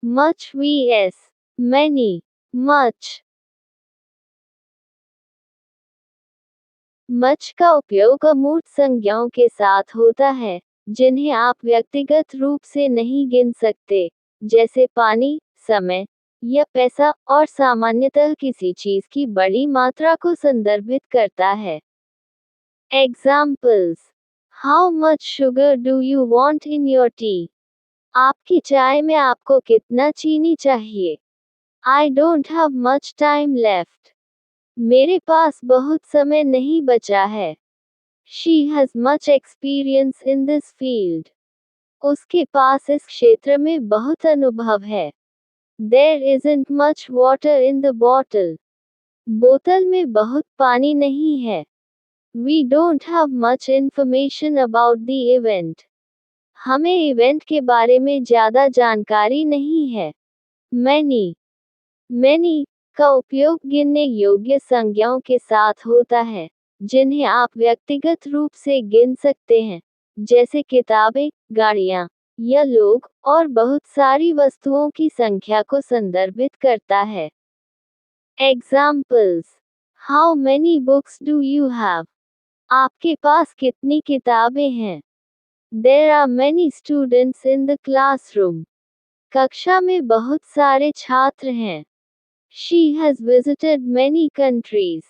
much vs many, much। much का उपयोग अमूर्त संज्ञाओं के साथ होता है, जिन्हें आप व्यक्तिगत रूप से नहीं गिन सकते, जैसे पानी, समय या पैसा, और सामान्यतः किसी चीज की बड़ी मात्रा को संदर्भित करता है। Examples: How much sugar do you want in your tea? आपकी चाय में आपको कितना चीनी चाहिए? I don't have much time left. मेरे पास बहुत समय नहीं बचा है। She has much experience in this field. उसके पास इस क्षेत्र में बहुत अनुभव है। There isn't much water in the bottle. बोतल में बहुत पानी नहीं है। We don't have much information about the event. हमें इवेंट के बारे में ज़्यादा जानकारी नहीं है। Many का उपयोग गिनने योग्य संज्ञाओं के साथ होता है, जिन्हें आप व्यक्तिगत रूप से गिन सकते हैं, जैसे किताबें, गाड़ियाँ या लोग, और बहुत सारी वस्तुओं की संख्या को संदर्भित करता है। Examples: How many books do you have? आपके पास कितनी किताबें हैं? There are many students in the classroom. कक्षा में बहुत सारे छात्र हैं। She has visited many countries.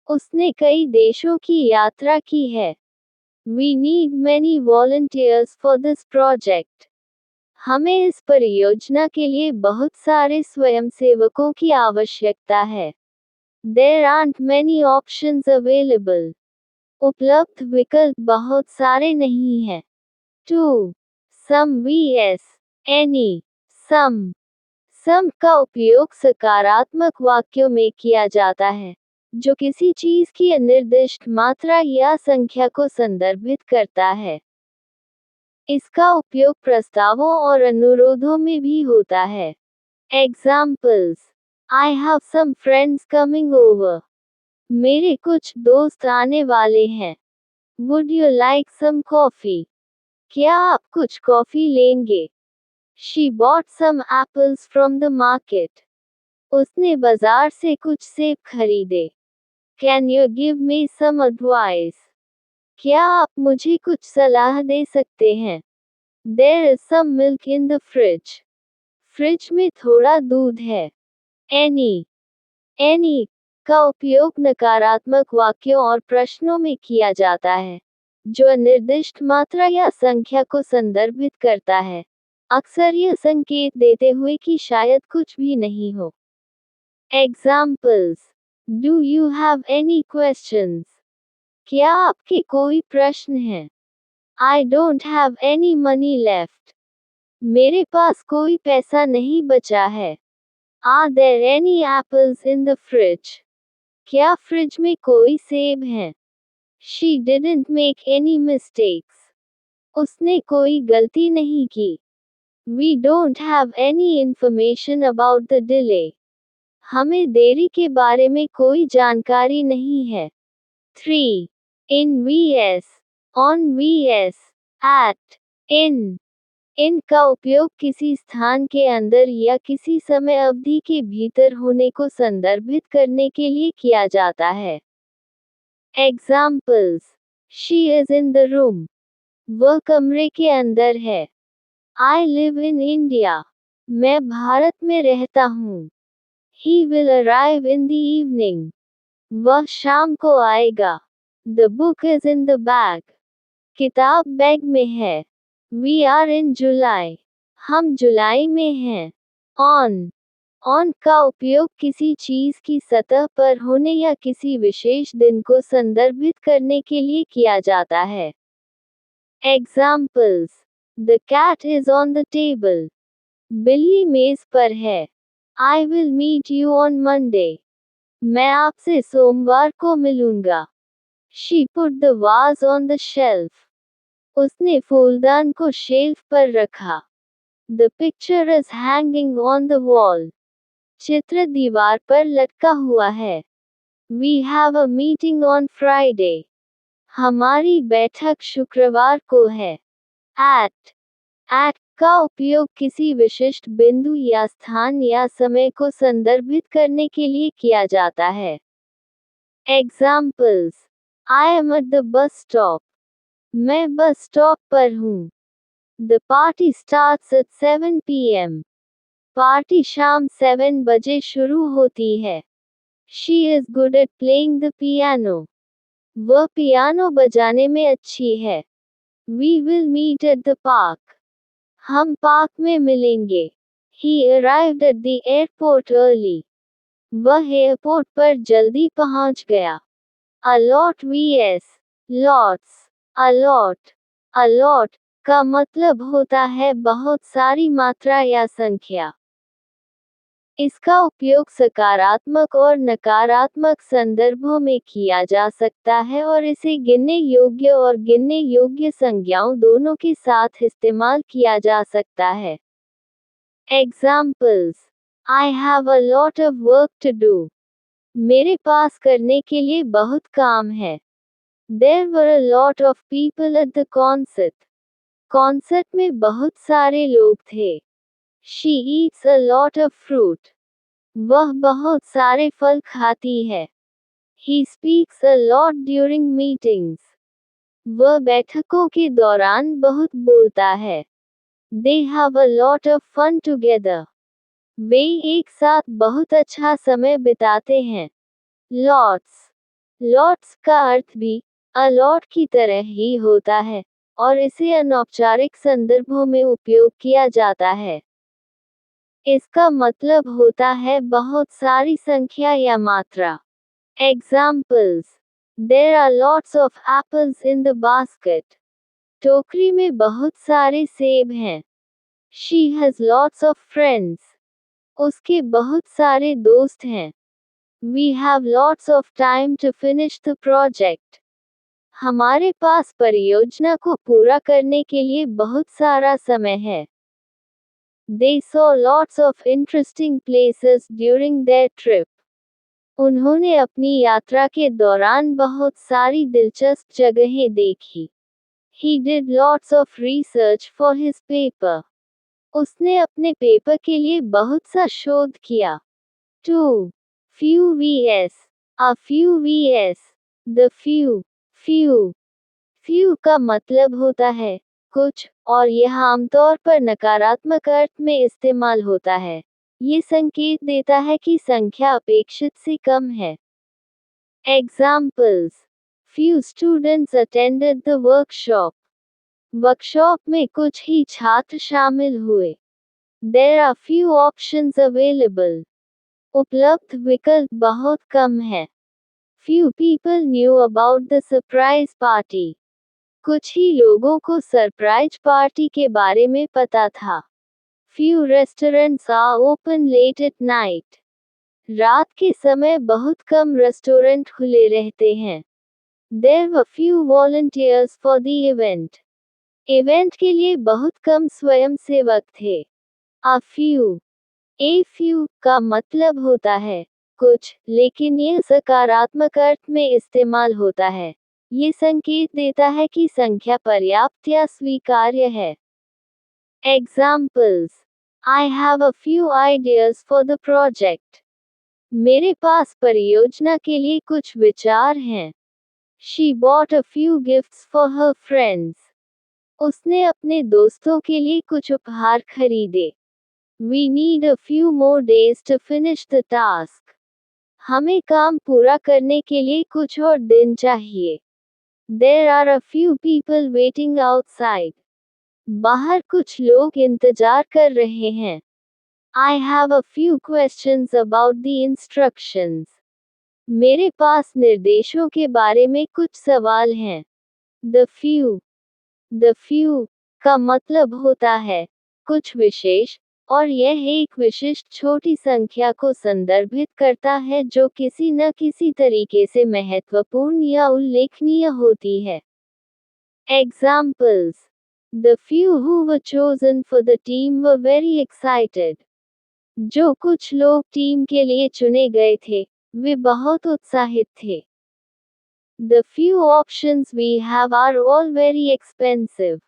उसने कई देशों की यात्रा की है। We need many volunteers for this project. हमें इस परियोजना के लिए बहुत सारे स्वयंसेवकों की आवश्यकता है। There aren't many options available. उपलब्ध विकल्प बहुत सारे नहीं हैं। 2. Some vs any. सम का उपयोग सकारात्मक वाक्यों में किया जाता है, जो किसी चीज की अनिर्दिष्ट मात्रा या संख्या को संदर्भित करता है। इसका उपयोग प्रस्तावों और अनुरोधों में भी होता है। Examples: I have some friends coming over. मेरे कुछ दोस्त आने वाले हैं। Would you like some coffee? क्या आप कुछ कॉफी लेंगे? She bought some apples from the market. उसने बाजार से कुछ सेब खरीदे। Can you give me some advice? क्या आप मुझे कुछ सलाह दे सकते हैं? There is some milk in the fridge. Fridge में थोड़ा दूध है। Any का उपयोग नकारात्मक वाक्यों और प्रश्नों में किया जाता है, जो अनिर्दिष्ट मात्रा या संख्या को संदर्भित करता है, अक्सर यह संकेत देते हुए कि शायद कुछ भी नहीं हो। Examples: Do you have any questions? क्या आपके कोई प्रश्न हैं? I don't have any money left. मेरे पास कोई पैसा नहीं बचा है। Are there any apples in the fridge? क्या फ्रिज में कोई सेब हैं? She didn't make any mistakes. उसने कोई गलती नहीं की। We don't have any information about the delay. हमें देरी के बारे में कोई जानकारी नहीं है। 3. In vs on vs at in का उपयोग किसी स्थान के अंदर या किसी समय अवधि के भीतर होने को संदर्भित करने के लिए किया जाता है। Examples: She is in the room. वह कमरे के अंदर है। I live in India. मैं भारत में रहता हूँ। He will arrive in the evening. वह शाम को आएगा। The book is in the bag. किताब बैग में है। We are in July. हम जुलाई में हैं। On का उपयोग किसी चीज की सतह पर होने या किसी विशेष दिन को संदर्भित करने के लिए किया जाता है। Examples: The cat is on the table. बिल्ली मेज पर है। I will meet you on Monday. मैं आपसे सोमवार को मिलूंगा। She put the vase on the shelf. उसने फूलदान को शेल्फ पर रखा। The picture is hanging on the wall. चित्र दीवार पर लटका हुआ है। We have a meeting on Friday. हमारी बैठक शुक्रवार को है। At का उपयोग किसी विशिष्ट बिंदु या स्थान या समय को संदर्भित करने के लिए किया जाता है। Examples: I am at the bus stop. मैं बस स्टॉप पर हूँ। The party starts at 7 p.m. Party शाम 7 बजे शुरू होती है। She is good at playing the piano. वह पियानो बजाने में अच्छी है। We will meet at the park. हम पार्क में मिलेंगे। He arrived at the airport early. वह एयरपोर्ट पर जल्दी पहुंच गया। A lot vs. Lots. A lot. A lot का मतलब होता है बहुत सारी मात्रा या संख्या। इसका उपयोग सकारात्मक और नकारात्मक संदर्भों में किया जा सकता है और इसे गिनने योग्य और गिनने योग्य संज्ञाओं दोनों के साथ इस्तेमाल किया जा सकता है। Examples: I have a lot of work to do. मेरे पास करने के लिए बहुत काम है। There were a lot of people at the concert. Concert में बहुत सारे लोग थे। She eats a lot of fruit. वह बहुत सारे फल खाती है। He speaks a lot during meetings. वह बैठकों के दौरान बहुत बोलता है। They have a lot of fun together. वे एक साथ बहुत अच्छा समय बिताते हैं। Lots. Lots का अर्थ भी a lot की तरह ही होता है और इसे अनौपचारिक संदर्भों में उपयोग किया जाता है। इसका मतलब होता है बहुत सारी संख्या या मात्रा। Examples: There are lots of apples in the basket. टोकरी में बहुत सारे सेब हैं। She has lots of friends. उसके बहुत सारे दोस्त हैं। We have lots of time to finish the project. हमारे पास परियोजना को पूरा करने के लिए बहुत सारा समय है। They saw lots of interesting places during their trip. उन्होंने अपनी यात्रा के दौरान बहुत सारी दिलचस्प जगहें देखी। He did lots of research for his paper. उसने अपने पेपर के लिए बहुत सा शोध किया। 2. Few vs. A few vs. The few. Few का मतलब होता है कुछ, और यह आमतौर पर नकारात्मक अर्थ में इस्तेमाल होता है। ये संकेत देता है कि संख्या अपेक्षित से कम है। Examples: Few students attended the workshop. Workshop में कुछ ही छात्र शामिल हुए। There are few options available. उपलब्ध विकल्प बहुत कम है। Few people knew about the surprise party. कुछ ही लोगों को सरप्राइज पार्टी के बारे में पता था। Few restaurants are open late at night. रात के समय बहुत कम रेस्टोरेंट खुले रहते हैं। There were few volunteers for the event. Event के लिए बहुत कम स्वयंसेवक थे। A few का मतलब होता है कुछ, लेकिन यह सकारात्मक अर्थ में इस्तेमाल होता है। ये संकेत देता है कि संख्या पर्याप्त या स्वीकार्य है। Examples: I have a few ideas for the project. मेरे पास परियोजना के लिए कुछ विचार हैं। She bought a few gifts for her friends. उसने अपने दोस्तों के लिए कुछ उपहार खरीदे। We need a few more days to finish the task. हमें काम पूरा करने के लिए कुछ और दिन चाहिए। There are a few people waiting outside. बाहर कुछ लोग इंतजार कर रहे हैं। I have a few questions about the instructions. मेरे पास निर्देशों के बारे में कुछ सवाल हैं। The few का मतलब होता है कुछ विशेष, और यह एक विशिष्ट छोटी संख्या को संदर्भित करता है जो किसी न किसी तरीके से महत्वपूर्ण या उल्लेखनीय होती है। Examples: The few who were chosen for the team were very excited. जो कुछ लोग टीम के लिए चुने गए थे, वे बहुत उत्साहित थे। The few options we have are all very expensive.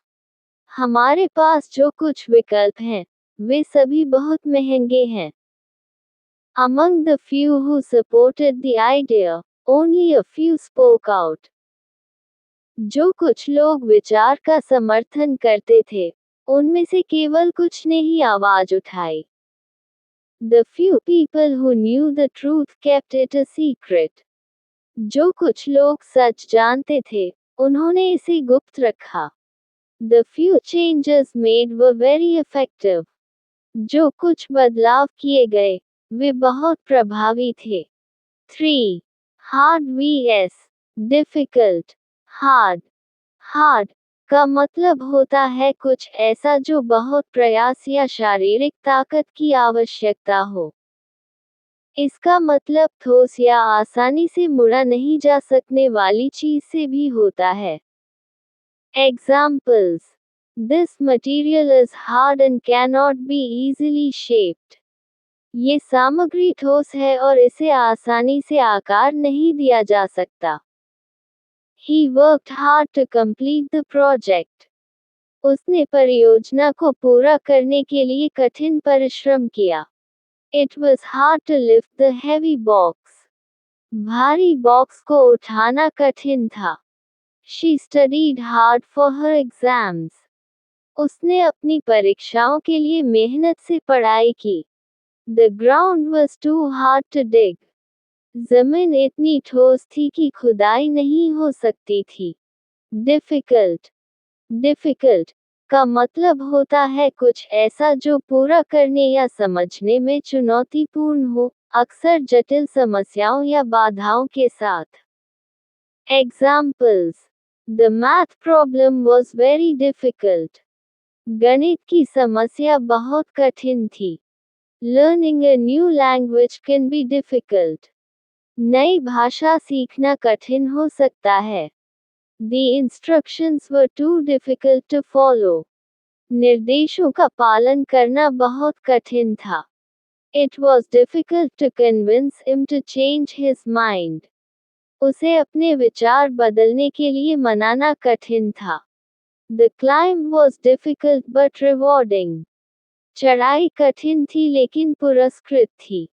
हमारे पास जो कुछ विकल्प हैं, वे सभी बहुत महंगे हैं. Among the few who supported the idea, only a few spoke out. जो कुछ लोग विचार का समर्थन करते थे, उनमें से केवल कुछ ने ही आवाज उठाई. The few people who knew the truth kept it a secret. जो कुछ लोग सच जानते थे, उन्होंने इसे गुप्त रखा. The few changes made were very effective. जो कुछ बदलाव किए गए, वे बहुत प्रभावी थे. 3. Hard vs. Difficult. Hard. Hard का मतलब होता है कुछ ऐसा जो बहुत प्रयास या शारीरिक ताकत की आवश्यकता हो. इसका मतलब ठोस या आसानी से मुड़ा नहीं जा सकने वाली चीज से भी होता है. Examples. This material is hard and cannot be easily shaped. ये सामग्री ठोस है और इसे आसानी से आकार नहीं दिया जा सकता. He worked hard to complete the project. उसने परियोजना को पूरा करने के लिए कठिन परिश्रम किया. It was hard to lift the heavy box. भारी बॉक्स को उठाना कठिन था. She studied hard for her exams. उसने अपनी परीक्षाओं के लिए मेहनत से पढ़ाई की. The ground was too hard to dig. जमीन इतनी ठोस थी कि खुदाई नहीं हो सकती थी. Difficult. Difficult का मतलब होता है कुछ ऐसा जो पूरा करने या समझने में चुनौतीपूर्ण हो, अक्सर जटिल समस्याओं या बाधाओं के साथ. Examples. The math problem was very difficult. गणित की समस्या बहुत कठिन थी. Learning a new language can be difficult. नई भाषा सीखना कठिन हो सकता है. The instructions were too difficult to follow. निर्देशों का पालन करना बहुत कठिन था. It was difficult to convince him to change his mind. उसे अपने विचार बदलने के लिए मनाना कठिन था. The climb was difficult but rewarding. चढ़ाई कठिन थी लेकिन पुरस्कृत थी.